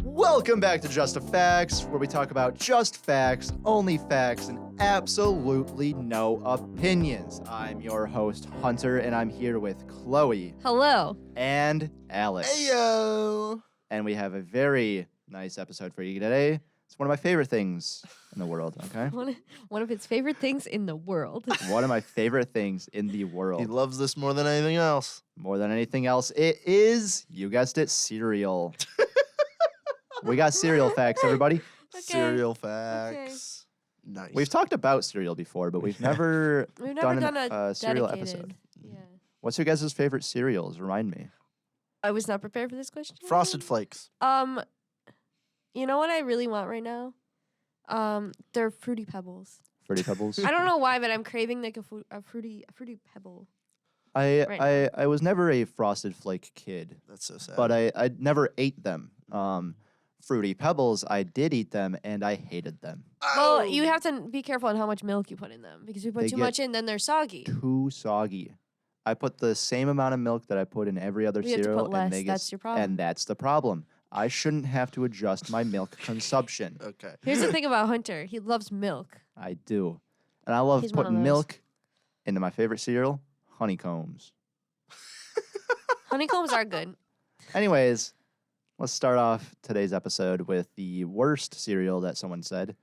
Welcome back to Just a Facts, where we talk about just facts, only facts, and absolutely no opinions. I'm your host, Hunter, and I'm here with Chloe. Hello. And Alex. Heyo! And we have a very nice episode for you today. It's one of my favorite things in the world, okay? One of his favorite things in the world. One of my favorite things in the world. He loves this more than anything else. More than anything else, it is, you guessed it, cereal. We got cereal facts, everybody. Okay. Cereal facts. Nice. We've talked about cereal before, but we've never done a cereal dedicated. episode. Yeah. What's your guys' favorite cereals? Remind me. I was not prepared for this question. Frosted Flakes. You know what I really want right now? They're Fruity Pebbles. Fruity Pebbles? I don't know why, but I'm craving like a fruity pebble. I was never a Frosted Flake kid, That's so sad. but I never ate them. Fruity Pebbles, I did eat them, and I hated them. Well, you have to be careful on how much milk you put in them because if you put They too get much in, then they're soggy. Too soggy. I put the same amount of milk that I put in every other You have to cereal, put less. and they get, That's your problem. and that's the problem. I shouldn't have to adjust my milk consumption. Okay. Here's the thing about Hunter. He loves milk. I do. And I love He's one of putting those. milk into my favorite cereal, honeycombs. Honeycombs are good. Anyways, let's start off today's episode with the worst cereal that someone said.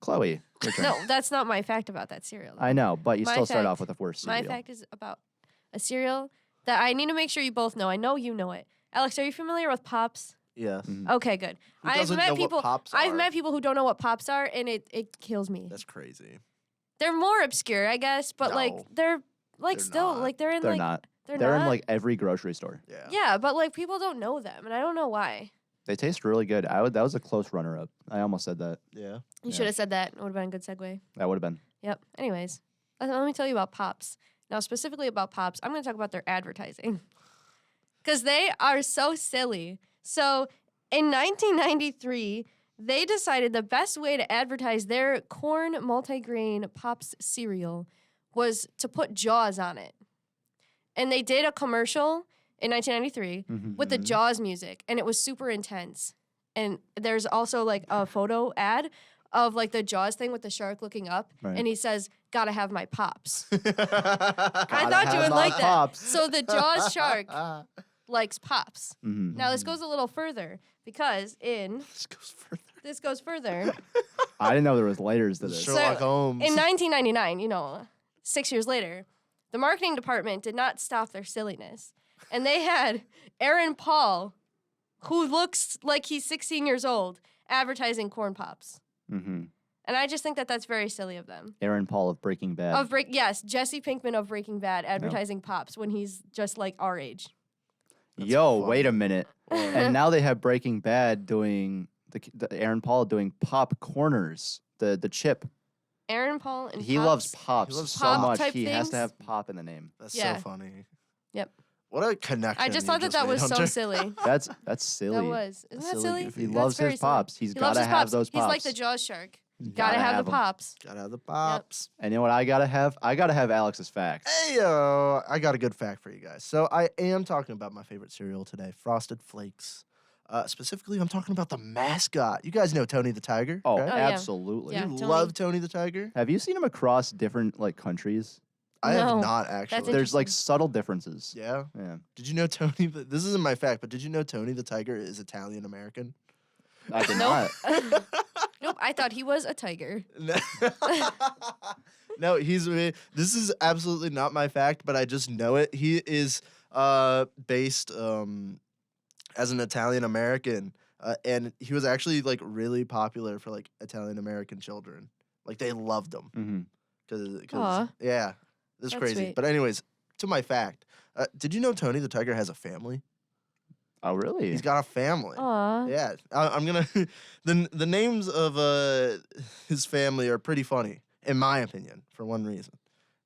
Chloe, your turn. No, that's not my fact about that cereal. I know, but you My still start fact- off with the worst cereal. My fact is about a cereal that I need to make sure you both know. I know you know it. Alex, are you familiar with Pops? Yes. Mhm. Okay, good. Who doesn't know what Pops I've are? met people who don't know what Pops are, and it kills me. That's crazy. They're more obscure, I guess, but like No. they're like They're still not. like they're in They're like not. they're They're not in like every grocery store. Yeah. yeah, but like people don't know them, and I don't know why. They taste really good. That was a close runner-up. I almost said that. Yeah. You Yeah. should have said that. It would have been a good segue. That would have been. Yep. Anyways, let me tell you about Pops. Now, specifically about Pops, I'm going to talk about their advertising because they are so silly. So, in 1993, they decided the best way to advertise their corn multigrain Pops cereal was to put Jaws on it. And they did a commercial in 1993 with the Jaws music, and it was super intense. And there's also like a photo ad of like the Jaws thing with the shark looking up, Right. and he says, "Gotta have my Pops." I Gotta thought you have would my like that. Pops. So the Jaws shark likes Pops. Mhm. Now this goes a little further because This goes further. this goes further. I didn't know there was layers to this. Sherlock Holmes. In 1999, 6 years later, the marketing department did not stop their silliness, and they had Aaron Paul, who looks like he's 16 years old, advertising corn pops. Mm-hmm. And I just think that that's very silly of them. Aaron Paul of Breaking Bad. Yes, Jesse Pinkman of Breaking Bad advertising pops when he's just like our age. That's Yo, funny. wait a minute. And now they have Breaking Bad doing the Aaron Paul doing pop corners, the chip. Aaron Paul and He Pops. loves pops He loves so pop much. type He has to things. have pop in the name. That's Yeah. so funny. Yep. What a connection. I just you thought that made, was so Hunter. silly. That's silly. That was. Isn't that Silly silly? goofy. He That's loves very his silly. pops. He's He got loves to his have pops. those pops. He's like the Jaws shark. You Gotta have the them. pops. Gotta have the pops. And you know what I gotta have? I gotta have Alex's facts. Hey, I got a good fact for you guys. So I am talking about my favorite cereal today, Frosted Flakes. Specifically, I'm talking about the mascot. You guys know Tony the Tiger, Oh, right? Oh, yeah. absolutely. Yeah. You Tony. love Tony the Tiger? Have you seen him across different like countries? I have No. not actually. There's like interesting. subtle differences. Yeah. Yeah. Did you know Tony? This isn't my fact, but did you know Tony the Tiger is Italian American? I did Nope. not. Nope, I thought he was a tiger. No, this is absolutely not my fact, but I just know it. He is based as an Italian American, and he was actually like really popular for like Italian American children. Like they loved him hmm Aw. yeah, this is That's crazy. sweet. But anyways, to my fact, did you know Tony the Tiger has a family? Oh, really? He's got a family. Aw. Yeah, I'm gonna. The names of his family are pretty funny, in my opinion, for one reason.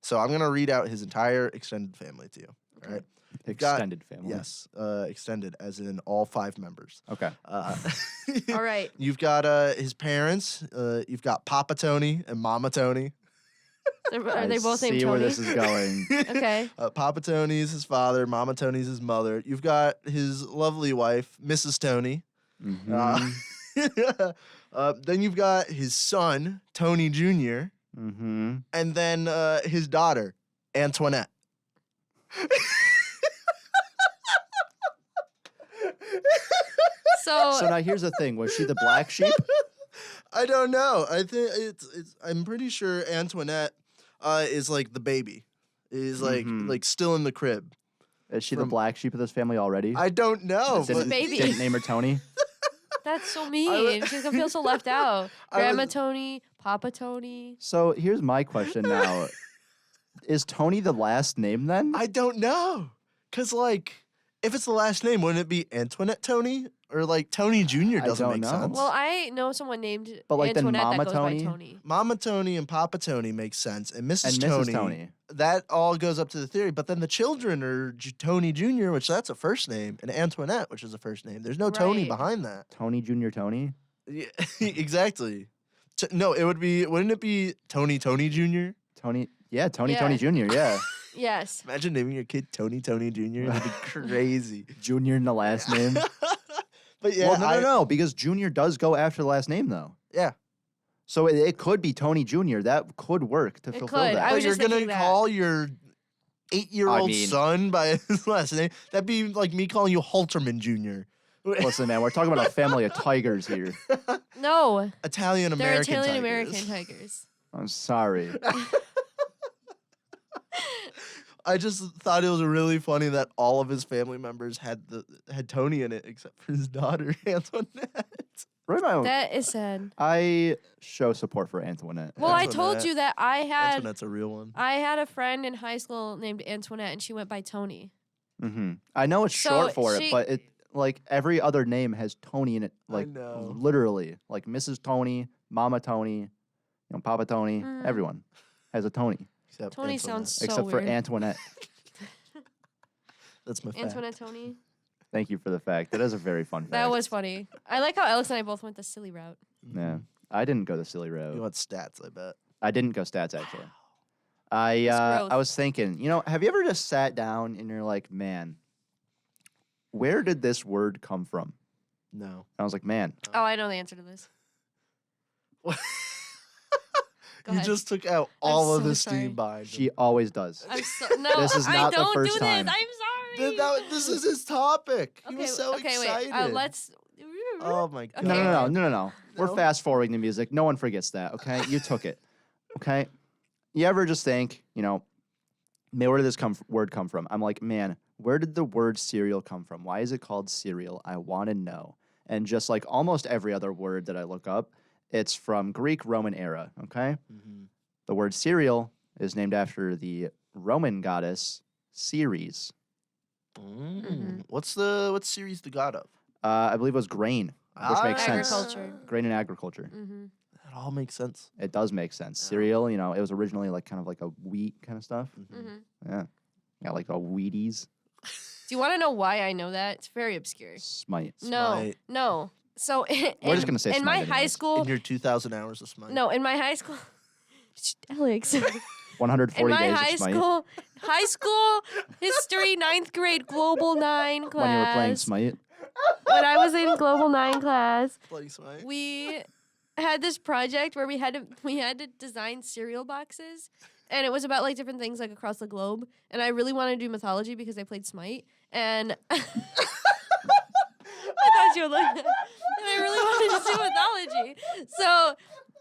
So I'm gonna read out his entire extended family to you. All right. You've got- Extended family. Yes, extended, as in all 5 members. Okay. All right. You've got his parents. You've got Papa Tony and Mama Tony. Are they both named see where Tony? this is going. Okay. Papa Tony's his father, Mama Tony's his mother. You've got his lovely wife, Mrs. Tony. Mhm. Then you've got his son, Tony Jr., Mhm. and then his daughter, Antoinette. So So now here's the thing: was she the black sheep? I don't know. I think it's. I'm pretty sure Antoinette is like the baby, is Mhm. like still in the crib. Is she the From- black sheep of this family already? I don't know. didn't, But Baby. didn't name her Tony. that's so mean. She's gonna feel so left out. I Grandma was- Tony, Papa Tony. So here's my question now: is Tony the last name then? I don't know. Cause like, if it's the last name, wouldn't it be Antoinette Tony or like Tony Jr. I doesn't don't make know. sense. Well, I know someone named But, like, then Antoinette Mama that goes Tony? by Tony. Mama Tony and Papa Tony makes sense, and Mrs. and Tony, Mrs. Tony. that all goes up to the theory. But then the children are Tony Jr., which that's a first name, and Antoinette, which is a first name. There's no Tony Right. behind that. Tony Jr. Tony. Yeah, exactly. No, it would be. Wouldn't it be Tony Jr.? Tony. Yeah, Tony Yeah. Tony Jr. Yeah. Yes. Imagine naming your kid Tony Jr. That'd be crazy. Junior in the last name. But yeah, well, no, because Junior does go after the last name though. Yeah. So it could be Tony Jr. That could work to It fulfill could. that. I Oh, was you're just gonna thinking that. call your 8-year-old I mean- son by his last name? That'd be like me calling you Halterman Jr. Listen, man, we're talking about a family of tigers here. No, Italian they're American. Italian American tigers. I'm sorry. I just thought it was really funny that all of his family members had Tony in it except for his daughter Antoinette. Right now, That is sad. I show support for Antoinette. Well, I Antoinette. told you that I had Antoinette's a real one. I had a friend in high school named Antoinette, and she went by Tony. I know it's So short for it, she- but it like every other name has Tony in it. I Like know. literally, like Mrs. Tony, Mama Tony, Papa Tony. Mm. Everyone has a Tony, Except Tony Antoinette. sounds so except for weird. Antoinette. That's my fact. Antoinette Tony. Thank you for the fact. That is a very fun fact. That was funny. I like how Alex and I both went the silly route. Yeah, I didn't go the silly You road. want stats? I bet. I didn't go stats actually. That's growth. I was thinking, have you ever just sat down and you're like, man, where did this word come from? No. And I was like, man, Oh, I know the answer to this. Go You ahead. just took out all of so the sorry. steam behind she him. always does. I'm so no. This is I not the don't first do time. this. I'm sorry. This is his topic. He okay, was so okay, excited. wait. Let's. Oh my god. Okay. No. We're No? fast forwarding the music. No one forgets that. Okay, you took it. Okay, you ever just think, man, where did this word come from? I'm like, man, where did the word cereal come from? Why is it called cereal? I want to know. And just like almost every other word that I look up, it's from Greek Roman era. Okay, Mhm. the word cereal is named after the Roman goddess Ceres. Mhm. What series the god of? I believe it was grain, which makes sense. Agriculture. Grain and agriculture. Mm-hmm. That all makes sense. It does make sense. Yeah. Cereal, it was originally like kind of like a wheat kind of stuff. Mm-hmm. Yeah. Got like a Wheaties. Do you want to know why I know that? It's very obscure. Smite. Smite. No. So We're just gonna say in my Smite high anyways. school. In your 2,000 hours of Smite. No, in my high school. Alex. 140 In my days high of Smite. school history 9th grade Global 9 class. When you were playing Smite. When I was in Global 9 class, Playing Smite. we had this project where we had to design cereal boxes, and it was about like different things like across the globe. And I really wanted to do mythology because I played Smite, and I thought you would like that. And I really wanted to do mythology, so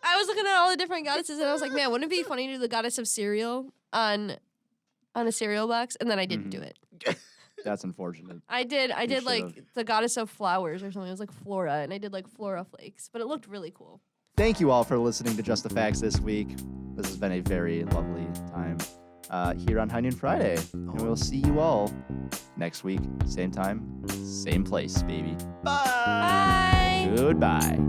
I was looking at all the different goddesses, and I was like, man, wouldn't it be funny to do the goddess of cereal on a cereal box? And then I didn't do it. That's unfortunate. I did You like should've. the goddess of flowers or something. It was like Flora, and I did like Flora flakes, but it looked really cool. Thank you all for listening to Just the Facts this week. This has been a very lovely time here on High Noon Friday. And we'll see you all next week. Same time, same place, baby. Bye. Bye. Goodbye.